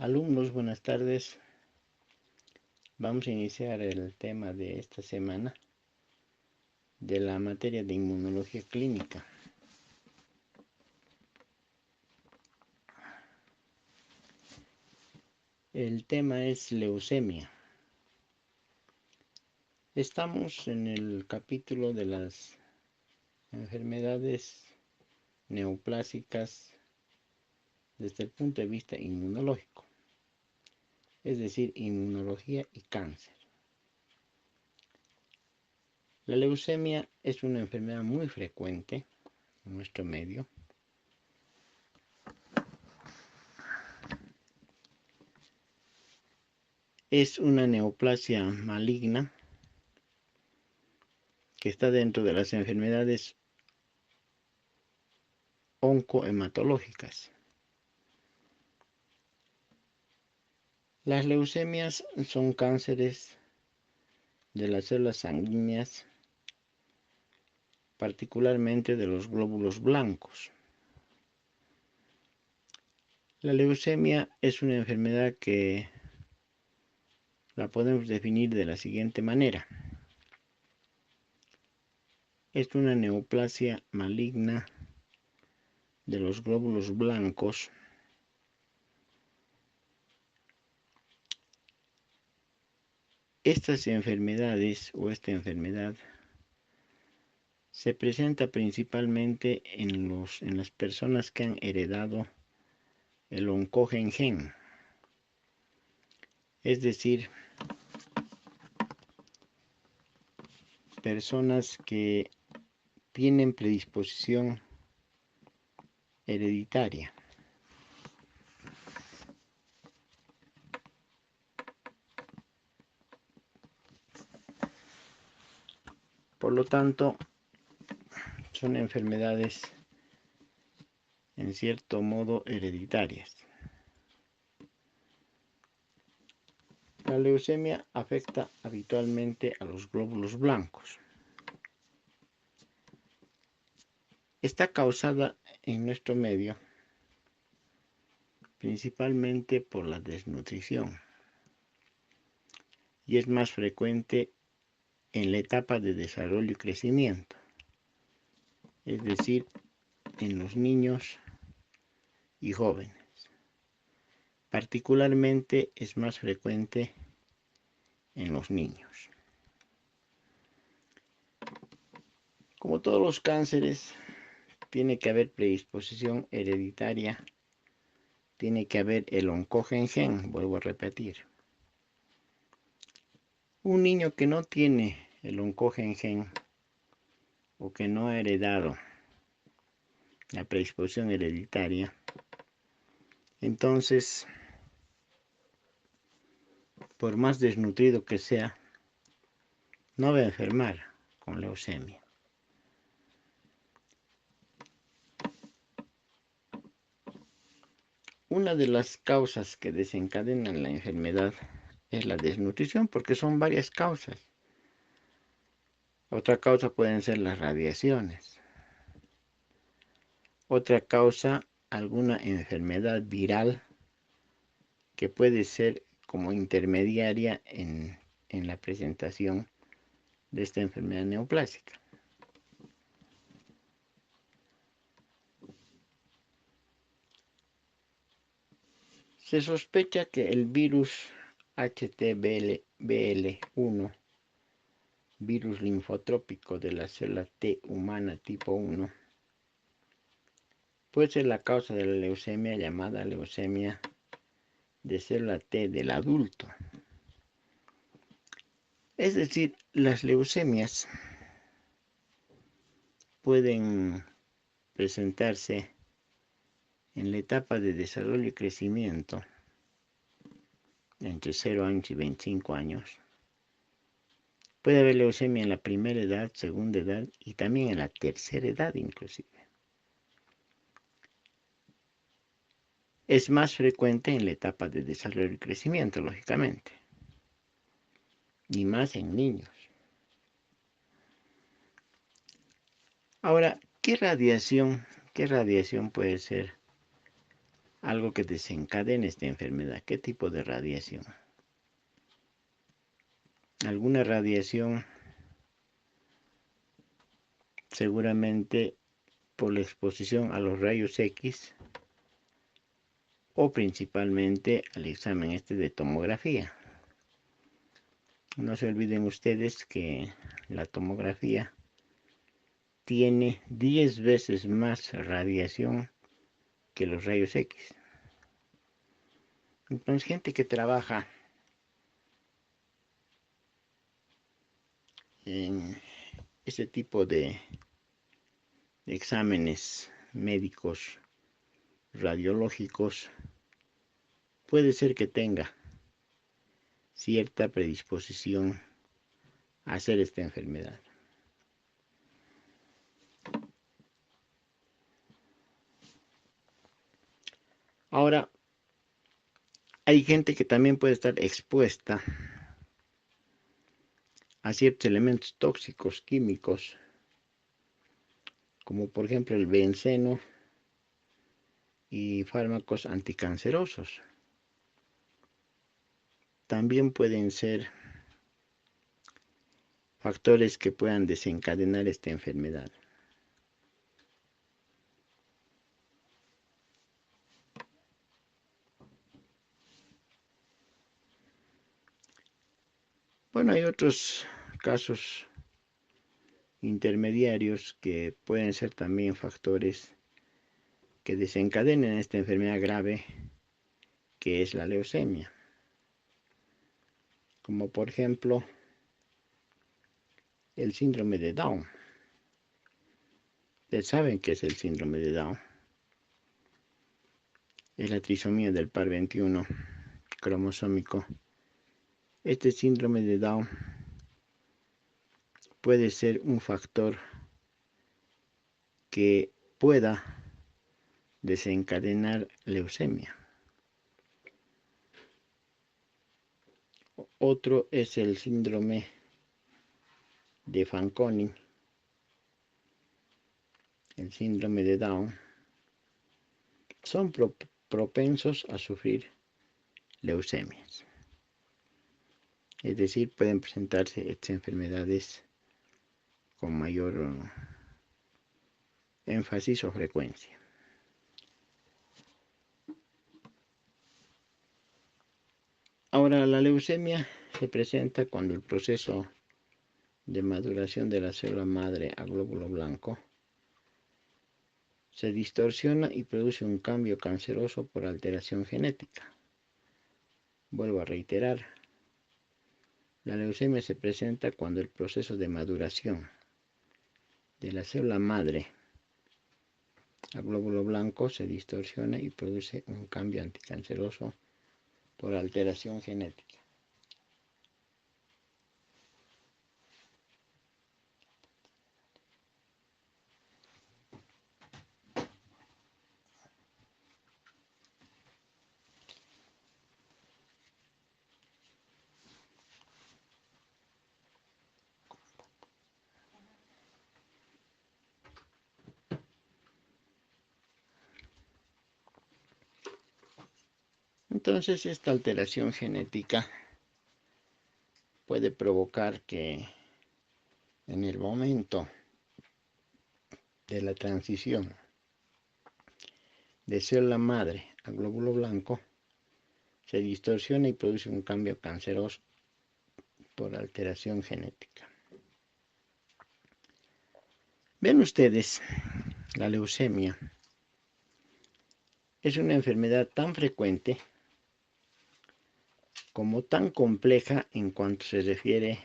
Alumnos, buenas tardes. Vamos a iniciar el tema de esta semana de la materia de inmunología clínica. El tema es leucemia. Estamos en el capítulo de las enfermedades neoplásicas desde el punto de vista inmunológico, es decir, inmunología y cáncer. La leucemia es una enfermedad muy frecuente en nuestro medio. Es una neoplasia maligna que está dentro de las enfermedades oncohematológicas. Las leucemias son cánceres de las células sanguíneas, particularmente de los glóbulos blancos. La leucemia es una enfermedad que la podemos definir de la siguiente manera. Es una neoplasia maligna de los glóbulos blancos Estas enfermedades o esta enfermedad se presenta principalmente en las personas que han heredado el oncogen gen, es decir, personas que tienen predisposición hereditaria. Por lo tanto, son enfermedades en cierto modo hereditarias. La leucemia afecta habitualmente a los glóbulos blancos. Está causada en nuestro medio principalmente por la desnutrición y es más frecuente en la etapa de desarrollo y crecimiento, es decir, en los niños y jóvenes. Particularmente es más frecuente en los niños. Como todos los cánceres, tiene que haber predisposición hereditaria, tiene que haber el oncogen gen, vuelvo a repetir. Un niño que no tiene el oncogen gen o que no ha heredado la predisposición hereditaria, entonces, por más desnutrido que sea, no va a enfermar con leucemia. Una de las causas que desencadenan la enfermedad es la desnutrición, porque son varias causas. Otra causa pueden ser las radiaciones. Otra causa, alguna enfermedad viral que puede ser como intermediaria en la presentación de esta enfermedad neoplásica. Se sospecha que el virus HTBL1, virus linfotrópico de la célula T humana tipo 1, puede ser la causa de la leucemia llamada leucemia de célula T del adulto. Es decir, las leucemias pueden presentarse en la etapa de desarrollo y crecimiento entre 0 años y 25 años. Puede haber leucemia en la primera edad, segunda edad y también en la tercera edad inclusive. Es más frecuente en la etapa de desarrollo y crecimiento, lógicamente, y más en niños. Ahora, ¿qué radiación puede ser algo que desencadene esta enfermedad. ¿Qué tipo de radiación? Alguna radiación, seguramente por la exposición a los rayos X o principalmente al examen de tomografía. No se olviden ustedes que la tomografía tiene 10 veces más radiación que los rayos X. Entonces, gente que trabaja en este tipo de exámenes médicos radiológicos puede ser que tenga cierta predisposición a hacer esta enfermedad. Ahora, hay gente que también puede estar expuesta a ciertos elementos tóxicos químicos, como por ejemplo el benceno y fármacos anticancerosos. También pueden ser factores que puedan desencadenar esta enfermedad. Bueno, hay otros casos intermediarios que pueden ser también factores que desencadenen esta enfermedad grave que es la leucemia, como por ejemplo el síndrome de Down. Ustedes saben qué es el síndrome de Down. Es la trisomía del par 21 cromosómico. Este síndrome de Down puede ser un factor que pueda desencadenar leucemia. Otro es el síndrome de Fanconi, el síndrome de Down. Son propensos a sufrir leucemias. Es decir, pueden presentarse estas enfermedades con mayor énfasis o frecuencia. Ahora, la leucemia se presenta cuando el proceso de maduración de la célula madre a glóbulo blanco se distorsiona y produce un cambio canceroso por alteración genética. Vuelvo a reiterar, la leucemia se presenta cuando el proceso de maduración de la célula madre a glóbulo blanco se distorsiona y produce un cambio anticanceroso por alteración genética. Entonces, esta alteración genética puede provocar que en el momento de la transición de célula madre a glóbulo blanco se distorsiona y produce un cambio canceroso por alteración genética. Ven ustedes, la leucemia es una enfermedad tan frecuente como tan compleja en cuanto se refiere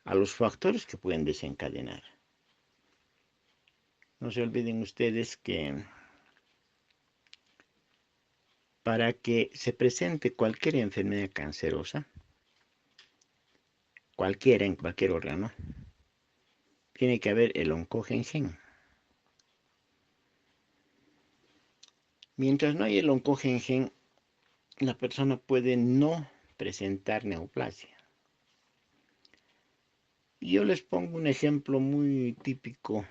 a los factores que pueden desencadenar. No se olviden ustedes que para que se presente cualquier enfermedad cancerosa, cualquiera en cualquier órgano, tiene que haber el oncogen. Mientras no haya el oncogen, la persona puede no presentar neoplasia. Y yo les pongo un ejemplo muy típico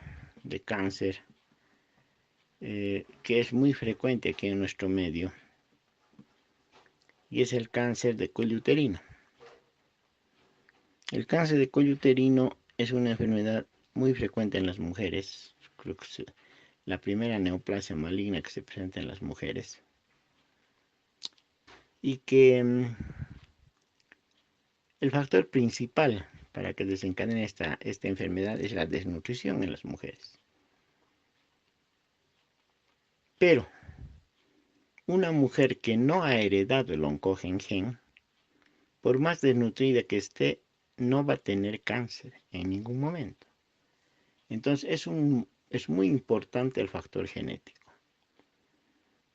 de cáncer. que es muy frecuente aquí en nuestro medio, y es el cáncer de cuello uterino. El cáncer de cuello uterino es una enfermedad muy frecuente en las mujeres. Creo que es la primera neoplasia maligna que se presenta en las mujeres. Y que el factor principal para que desencadene esta enfermedad es la desnutrición en las mujeres. Pero una mujer que no ha heredado el oncogen, por más desnutrida que esté, no va a tener cáncer en ningún momento. Entonces es muy importante el factor genético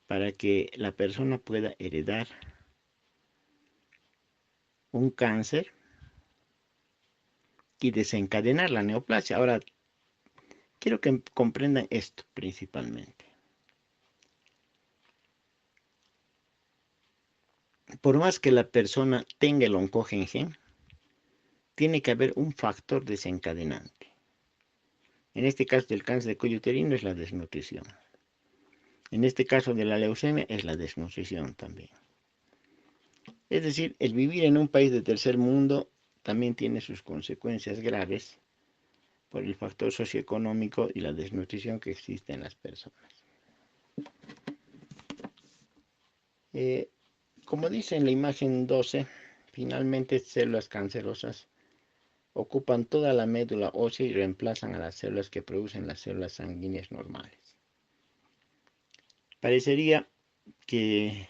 para que la persona pueda heredar un cáncer y desencadenar la neoplasia. Ahora, quiero que comprendan esto principalmente. Por más que la persona tenga el oncogen, tiene que haber un factor desencadenante. En este caso del cáncer de cuello uterino es la desnutrición. En este caso de la leucemia es la desnutrición también. Es decir, el vivir en un país de tercer mundo también tiene sus consecuencias graves por el factor socioeconómico y la desnutrición que existe en las personas. Como dice en la imagen 12, finalmente células cancerosas ocupan toda la médula ósea y reemplazan a las células que producen las células sanguíneas normales. Parecería que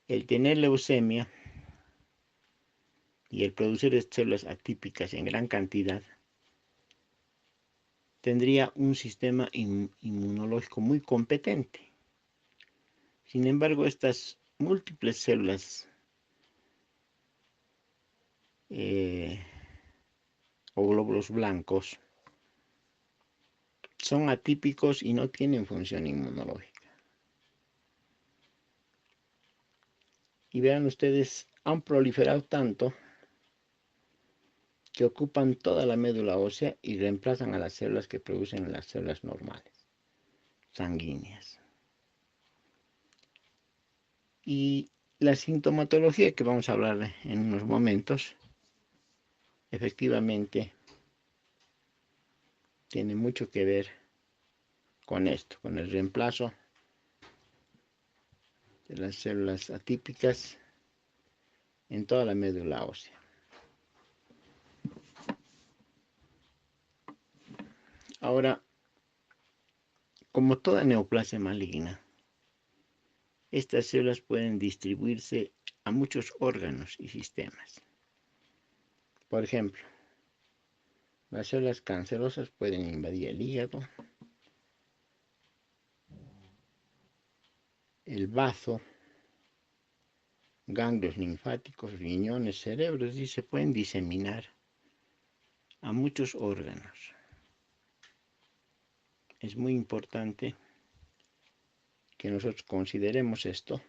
el tener leucemia y el producir células atípicas en gran cantidad tendría un sistema inmunológico muy competente. Sin embargo, estas múltiples células o glóbulos blancos son atípicos y no tienen función inmunológica. Y vean ustedes, han proliferado tanto que ocupan toda la médula ósea y reemplazan a las células que producen las células normales, sanguíneas. Y la sintomatología que vamos a hablar en unos momentos, efectivamente, tiene mucho que ver con esto, con el reemplazo de las células atípicas en toda la médula ósea. Ahora, como toda neoplasia maligna, estas células pueden distribuirse a muchos órganos y sistemas. Por ejemplo, las células cancerosas pueden invadir el hígado, el bazo, ganglios linfáticos, riñones, cerebros, y se pueden diseminar a muchos órganos. Es muy importante que nosotros consideremos esto,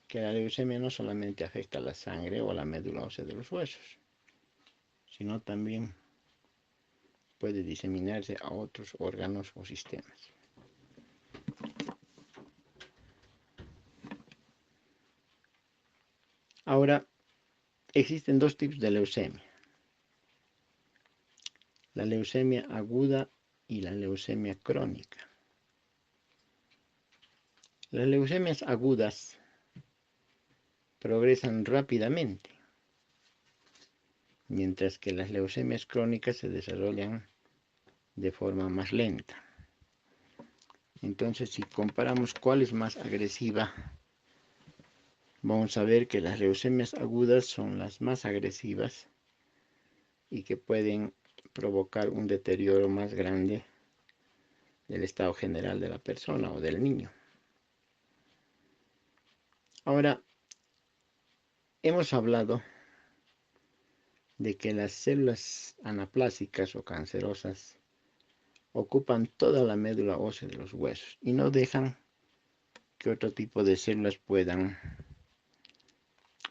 que la leucemia no solamente afecta a la sangre o a la médula ósea de los huesos, sino también puede diseminarse a otros órganos o sistemas. Ahora, existen dos tipos de leucemia: la leucemia aguda y la leucemia crónica. Las leucemias agudas progresan rápidamente, mientras que las leucemias crónicas se desarrollan de forma más lenta. Entonces, si comparamos cuál es más agresiva, vamos a ver que las leucemias agudas son las más agresivas y que pueden provocar un deterioro más grande del estado general de la persona o del niño. Ahora, hemos hablado de que las células anaplásicas o cancerosas ocupan toda la médula ósea de los huesos y no dejan que otro tipo de células puedan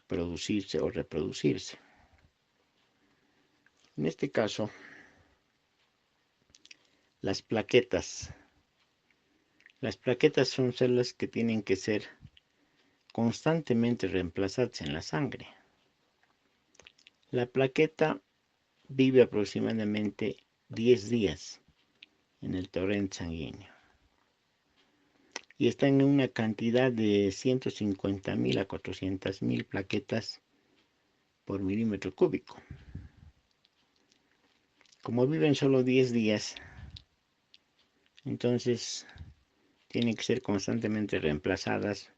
producirse o reproducirse. En este caso, Las plaquetas. Las plaquetas son células que tienen que ser constantemente reemplazadas en la sangre. La plaqueta vive aproximadamente 10 días en el torrente sanguíneo y está en una cantidad de 150.000 a 400.000 plaquetas por milímetro cúbico. Como viven solo 10 días, entonces tienen que ser constantemente reemplazadas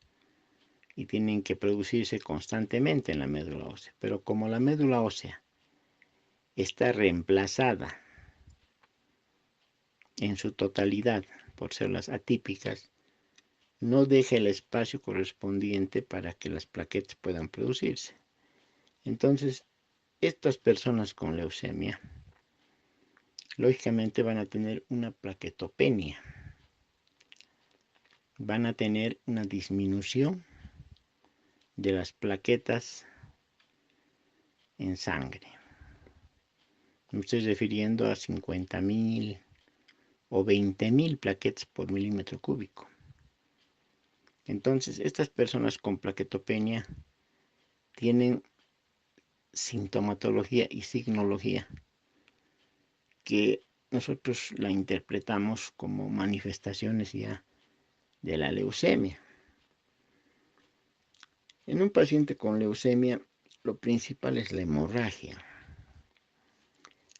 y tienen que producirse constantemente en la médula ósea. Pero como la médula ósea está reemplazada en su totalidad por células atípicas, no deja el espacio correspondiente para que las plaquetas puedan producirse. Entonces, estas personas con leucemia, lógicamente van a tener una plaquetopenia, van a tener una disminución de las plaquetas en sangre. Me estoy refiriendo a 50.000 o 20.000 plaquetas por milímetro cúbico. Entonces, estas personas con plaquetopenia tienen sintomatología y signología que nosotros la interpretamos como manifestaciones ya de la leucemia. En un paciente con leucemia, lo principal es la hemorragia,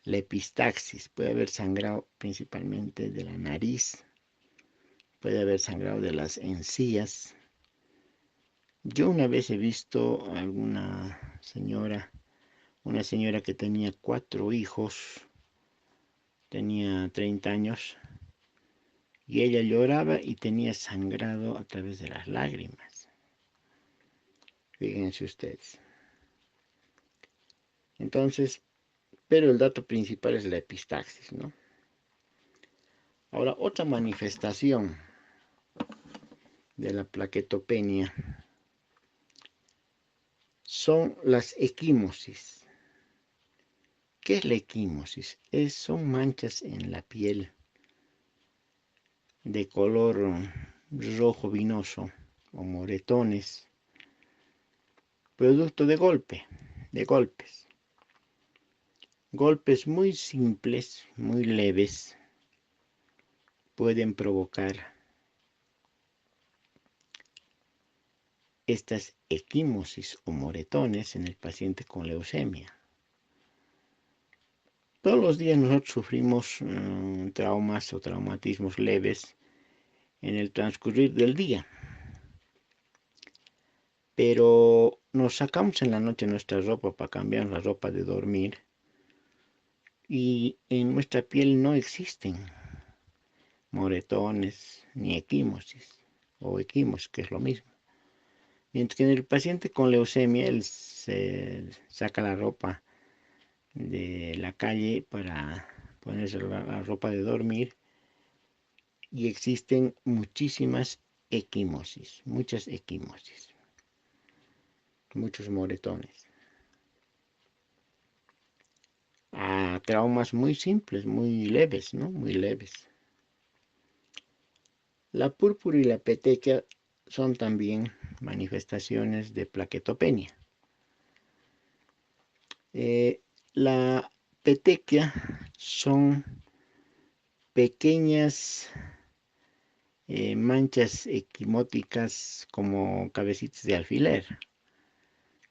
la epistaxis. Puede haber sangrado principalmente de la nariz, puede haber sangrado de las encías. Yo una vez he visto a una señora que tenía 4 hijos, tenía 30 años, y ella lloraba y tenía sangrado a través de las lágrimas. Fíjense ustedes. Entonces, pero el dato principal es la epistaxis, ¿no? Ahora, otra manifestación de la plaquetopenia son las equimosis. ¿Qué es la equimosis? Son manchas en la piel de color rojo vinoso o moretones, producto de golpes. Golpes muy simples, muy leves, pueden provocar estas equimosis o moretones en el paciente con leucemia. Todos los días nosotros sufrimos traumas o traumatismos leves en el transcurrir del día, pero nos sacamos en la noche nuestra ropa para cambiar la ropa de dormir y en nuestra piel no existen moretones ni equimosis o equimos, que es lo mismo. Mientras que en el paciente con leucemia, él se saca la ropa de la calle para ponerse la ropa de dormir y existen muchísimas equimosis, muchas equimosis, muchos moretones. A traumas muy simples, muy leves, ¿no? Muy leves. La púrpura y la petequia son también manifestaciones de plaquetopenia. La petequia son pequeñas manchas equimóticas como cabecitas de alfiler.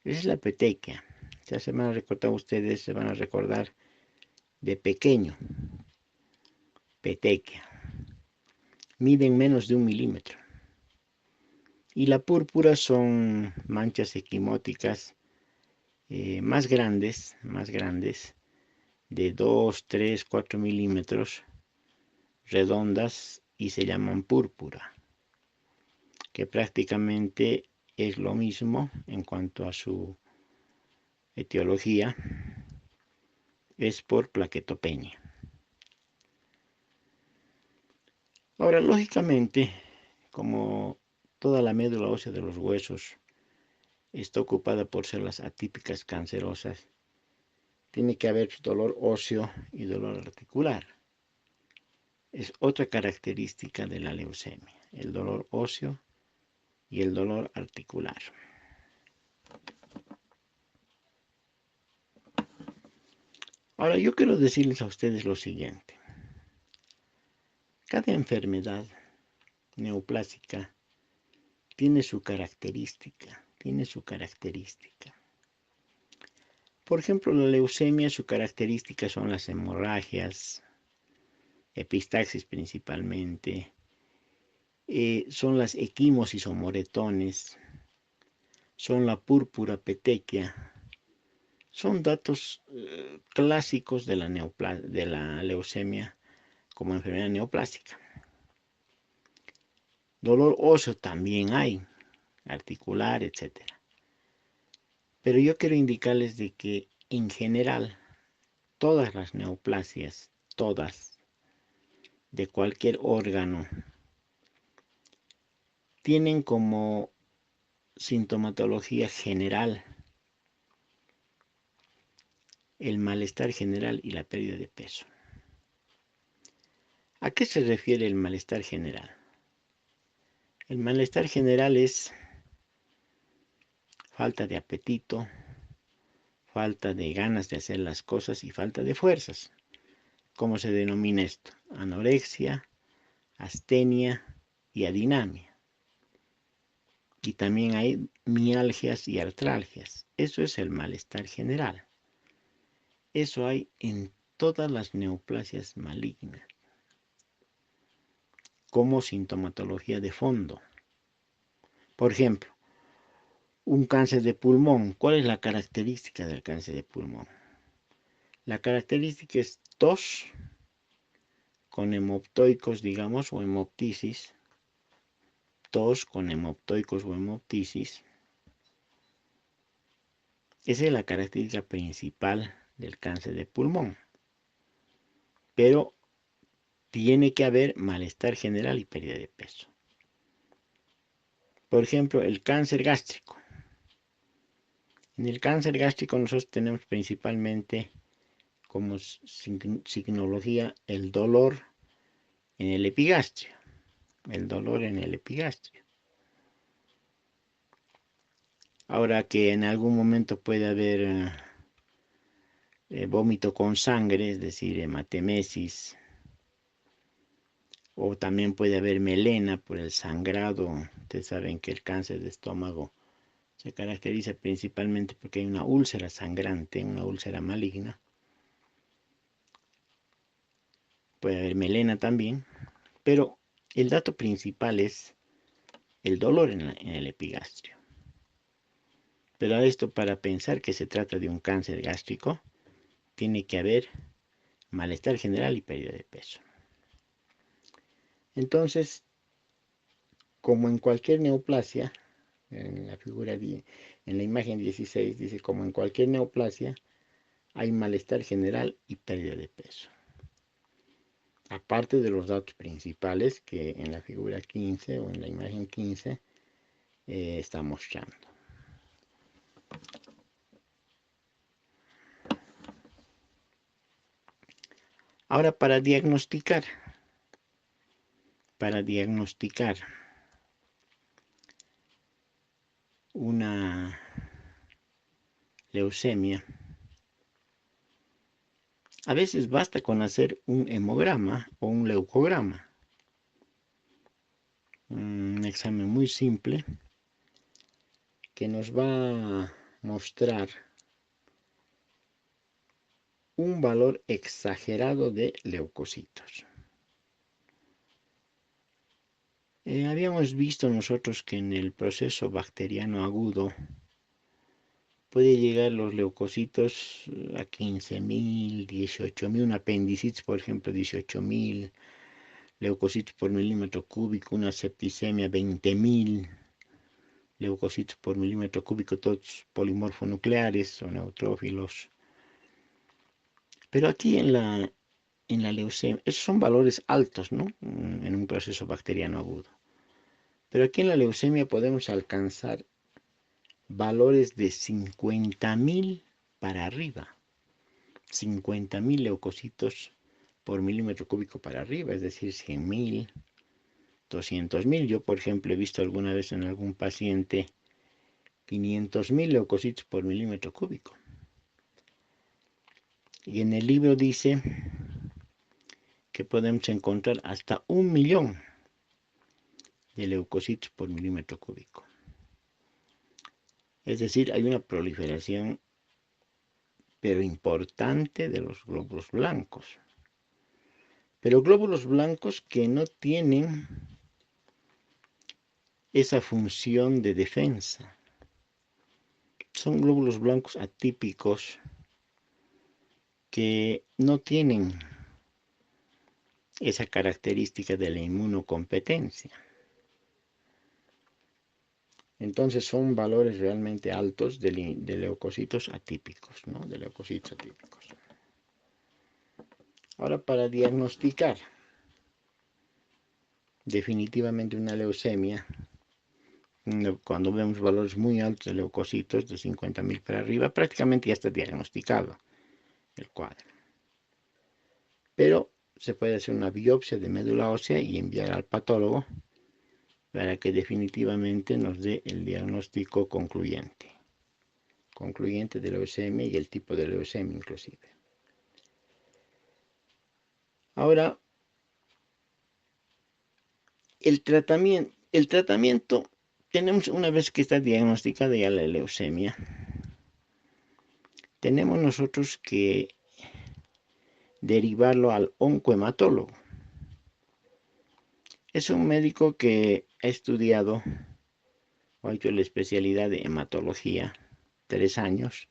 Esa es la petequia. Ya se van a recordar ustedes, se van a recordar de pequeño. Petequia. Miden menos de 1 milímetro. Y la púrpura son manchas equimóticas más grandes, de 2, 3, 4 milímetros, redondas y se llaman púrpura, que prácticamente es lo mismo en cuanto a su etiología, es por plaquetopenia. Ahora, lógicamente, como toda la médula ósea de los huesos está ocupada por células atípicas cancerosas, tiene que haber dolor óseo y dolor articular. es otra característica de la leucemia, el dolor óseo y el dolor articular. Ahora yo quiero decirles a ustedes lo siguiente. Cada enfermedad neoplásica tiene su característica, Por ejemplo, la leucemia, su característica son las hemorragias, epistaxis principalmente, son las equimosis o moretones, son la púrpura petequia, son datos clásicos de la leucemia como enfermedad neoplásica. Dolor óseo también hay, articular, etc. Pero yo quiero indicarles de que en general todas las neoplasias, todas, de cualquier órgano, tienen como sintomatología general el malestar general y la pérdida de peso. ¿A qué se refiere el malestar general? El malestar general es falta de apetito, falta de ganas de hacer las cosas y falta de fuerzas. ¿Cómo se denomina esto? Anorexia, astenia y adinamia. Y también hay mialgias y artralgias. Eso es el malestar general. Eso hay en todas las neoplasias malignas como sintomatología de fondo. Por ejemplo, un cáncer de pulmón. ¿Cuál es la característica del cáncer de pulmón? La característica es tos con hemoptoicos, digamos, o hemoptisis. Tos con hemoptoicos o hemoptisis. Esa es la característica principal del cáncer de pulmón. Pero tiene que haber malestar general y pérdida de peso. Por ejemplo, el cáncer gástrico. En el cáncer gástrico nosotros tenemos principalmente como signología el dolor en el epigastrio. Ahora que en algún momento puede haber vómito con sangre, es decir, hematemesis, o también puede haber melena por el sangrado. Ustedes saben que el cáncer de estómago se caracteriza principalmente porque hay una úlcera sangrante, una úlcera maligna. Puede haber melena también, pero el dato principal es el dolor en el epigastrio. Pero a esto, para pensar que se trata de un cáncer gástrico, tiene que haber malestar general y pérdida de peso. Entonces, como en cualquier neoplasia, en la imagen 16 dice, como en cualquier neoplasia, hay malestar general y pérdida de peso. Aparte de los datos principales que en la figura 15 o en la imagen 15 está mostrando. Ahora, para diagnosticar una leucemia, a veces basta con hacer un hemograma o un leucograma, un examen muy simple que nos va a mostrar un valor exagerado de leucocitos. Habíamos visto nosotros que en el proceso bacteriano agudo puede llegar los leucocitos a 15.000, 18.000, una apendicitis, por ejemplo, 18.000 leucocitos por milímetro cúbico, una septicemia 20.000 leucocitos por milímetro cúbico, todos polimorfonucleares o neutrófilos. Pero aquí en la leucemia, esos son valores altos, ¿no? En un proceso bacteriano agudo. Pero aquí en la leucemia podemos alcanzar valores de 50.000 para arriba. 50.000 leucocitos por milímetro cúbico para arriba, es decir, 100.000, 200.000. Yo, por ejemplo, he visto alguna vez en algún paciente 500.000 leucocitos por milímetro cúbico. Y en el libro dice que podemos encontrar hasta 1.000.000 de leucocitos por milímetro cúbico. Es decir, hay una proliferación, pero importante, de los glóbulos blancos. Pero glóbulos blancos que no tienen esa función de defensa. Son glóbulos blancos atípicos que no tienen esa característica de la inmunocompetencia. Entonces son valores realmente altos de leucocitos atípicos, ¿no? De leucocitos atípicos. Ahora, para diagnosticar definitivamente una leucemia, cuando vemos valores muy altos de leucocitos, de 50.000 para arriba, prácticamente ya está diagnosticado el cuadro. Pero se puede hacer una biopsia de médula ósea y enviar al patólogo para que definitivamente nos dé el diagnóstico concluyente de leucemia y el tipo de leucemia inclusive. Ahora, el tratamiento, tenemos, una vez que está diagnosticada ya la leucemia, tenemos nosotros que derivarlo al oncohematólogo. Es un médico que ha estudiado o ha hecho la especialidad de hematología 3 años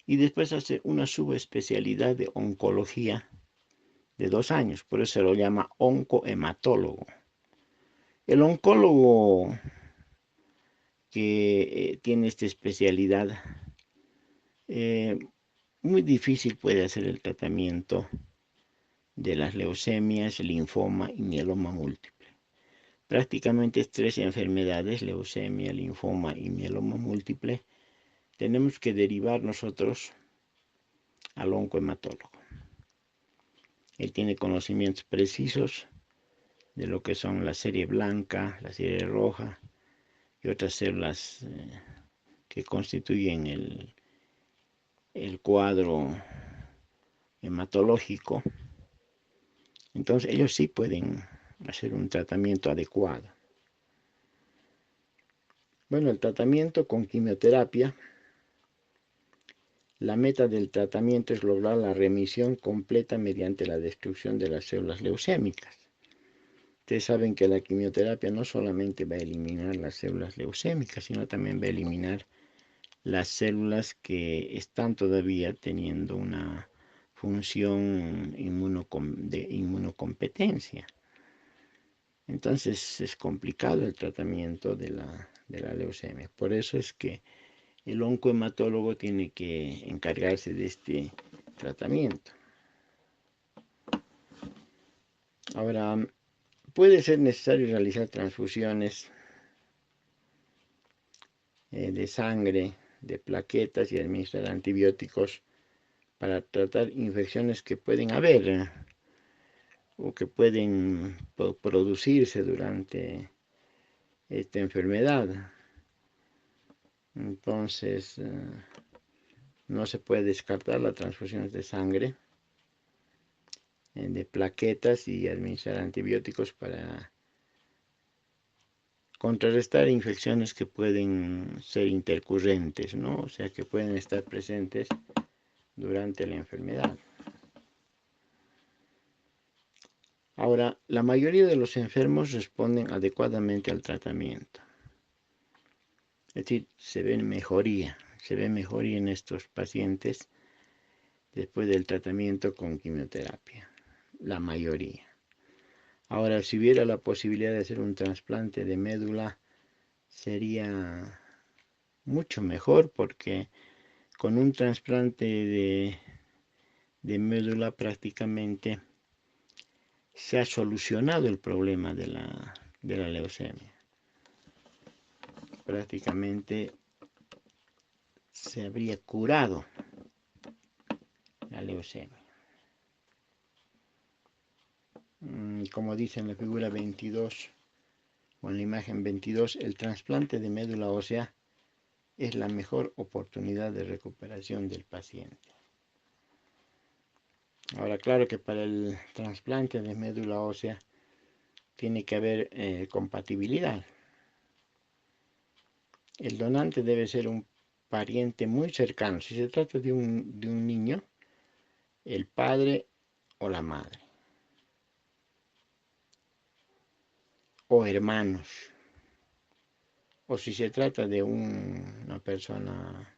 y después hace una subespecialidad de oncología de 2 años, por eso se lo llama oncohematólogo. El oncólogo que tiene esta especialidad, muy difícil puede hacer el tratamiento de las leucemias, linfoma y mieloma múltiple. Prácticamente 3 enfermedades, leucemia, linfoma y mieloma múltiple, tenemos que derivar nosotros al oncohematólogo. Él tiene conocimientos precisos de lo que son la serie blanca, la serie roja y otras células que constituyen el cuadro hematológico. Entonces ellos sí pueden hacer un tratamiento adecuado. Bueno, el tratamiento con quimioterapia, la meta del tratamiento es lograr la remisión completa mediante la destrucción de las células leucémicas. Ustedes saben que la quimioterapia no solamente va a eliminar las células leucémicas, sino también va a eliminar las células que están todavía teniendo una función de inmunocompetencia. Entonces es complicado el tratamiento de la leucemia. Por eso es que el oncohematólogo tiene que encargarse de este tratamiento. Ahora, puede ser necesario realizar transfusiones de sangre, de plaquetas y administrar antibióticos para tratar infecciones que pueden haber o que pueden producirse durante esta enfermedad. Entonces, no se puede descartar las transfusiones de sangre, de plaquetas y administrar antibióticos para contrarrestar infecciones que pueden ser intercurrentes, ¿no? O sea, que pueden estar presentes durante la enfermedad. Ahora, la mayoría de los enfermos responden adecuadamente al tratamiento. Es decir, se ve mejoría en estos pacientes después del tratamiento con quimioterapia, la mayoría. Ahora, si hubiera la posibilidad de hacer un trasplante de médula, sería mucho mejor, porque con un trasplante de médula prácticamente se ha solucionado el problema de la leucemia. Prácticamente se habría curado la leucemia. Como dice en la figura 22 o en la imagen 22, el trasplante de médula ósea es la mejor oportunidad de recuperación del paciente. Ahora, claro que para el trasplante de médula ósea tiene que haber compatibilidad. El donante debe ser un pariente muy cercano. Si se trata de un niño, el padre o la madre, o hermanos. O si se trata de una persona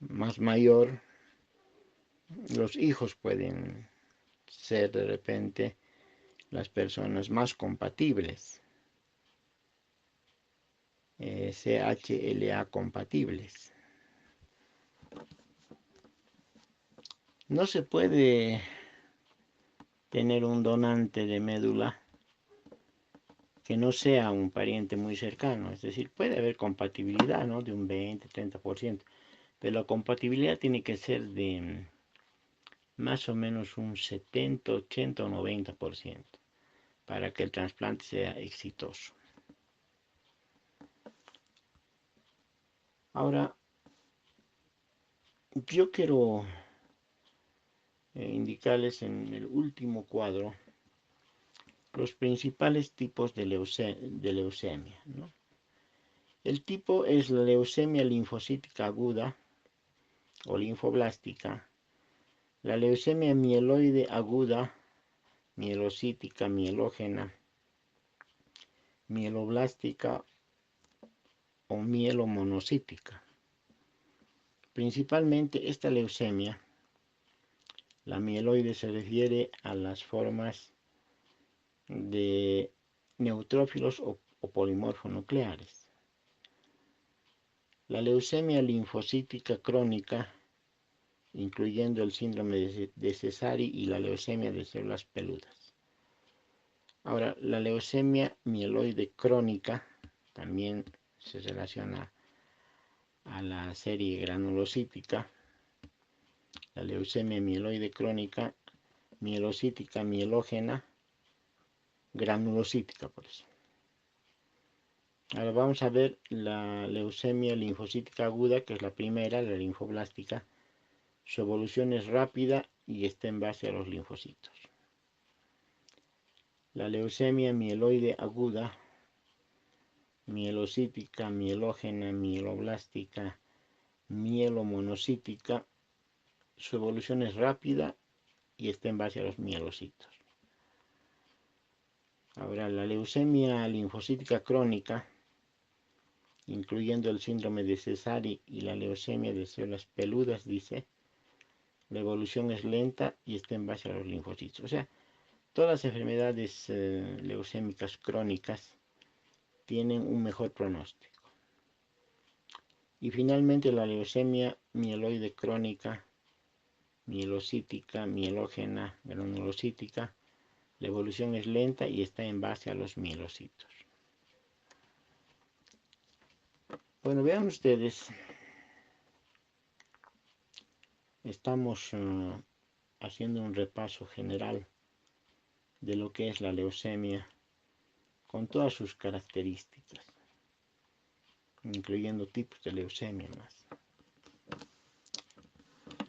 más mayor, los hijos pueden ser de repente las personas más compatibles, CHLA compatibles. No se puede tener un donante de médula que no sea un pariente muy cercano, es decir, puede haber compatibilidad, ¿no?, de un 20-30%, pero la compatibilidad tiene que ser de más o menos un 70, 80 o 90% para que el trasplante sea exitoso. Ahora, yo quiero indicarles en el último cuadro los principales tipos de leucemia, ¿no? El tipo es la leucemia linfocítica aguda o linfoblástica, la leucemia mieloide aguda, mielocítica, mielógena, mieloblástica o mielomonocítica. Principalmente esta leucemia, la mieloide, se refiere a las formas de neutrófilos o polimorfonucleares. La leucemia linfocítica crónica, incluyendo el síndrome de Sézary y la leucemia de células peludas. Ahora, la leucemia mieloide crónica también se relaciona a la serie granulocítica. La leucemia mieloide crónica, mielocítica, mielógena, granulocítica, por eso. Ahora vamos a ver la leucemia linfocítica aguda, que es la primera, la linfoblástica. Su evolución es rápida y está en base a los linfocitos. La leucemia mieloide aguda, mielocítica, mielógena, mieloblástica, mielomonocítica, su evolución es rápida y está en base a los mielocitos. Ahora, la leucemia linfocítica crónica, incluyendo el síndrome de Sézary y la leucemia de células peludas, dice, la evolución es lenta y está en base a los linfocitos. O sea, todas las enfermedades leucémicas crónicas tienen un mejor pronóstico. Y finalmente la leucemia mieloide crónica, mielocítica, mielógena, granulocítica, la evolución es lenta y está en base a los mielocitos. Bueno, vean ustedes, estamos haciendo un repaso general de lo que es la leucemia con todas sus características, incluyendo tipos de leucemia más.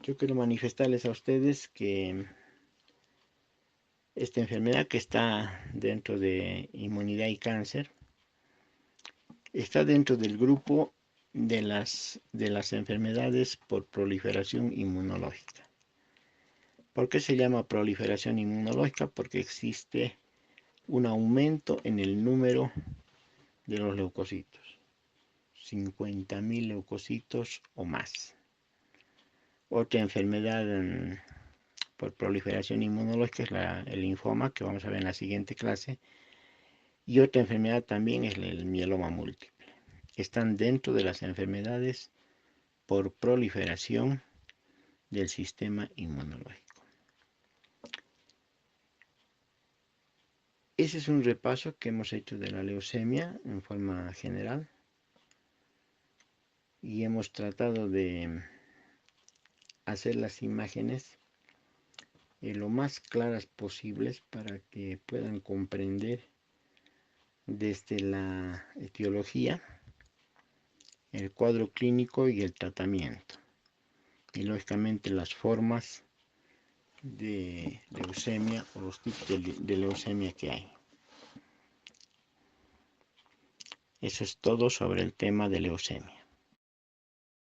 Yo quiero manifestarles a ustedes que esta enfermedad, que está dentro de inmunidad y cáncer, está dentro del grupo de las enfermedades por proliferación inmunológica. ¿Por qué se llama proliferación inmunológica? Porque existe un aumento en el número de los leucocitos, 50.000 leucocitos o más. Otra enfermedad por proliferación inmunológica es el linfoma, que vamos a ver en la siguiente clase, y otra enfermedad también es el mieloma múltiple. Están dentro de las enfermedades por proliferación del sistema inmunológico. Ese es un repaso que hemos hecho de la leucemia en forma general y hemos tratado de hacer las imágenes lo más claras posibles para que puedan comprender desde la etiología, el cuadro clínico y el tratamiento, y lógicamente las formas de leucemia o los tipos de leucemia que hay. Eso es todo sobre el tema de leucemia.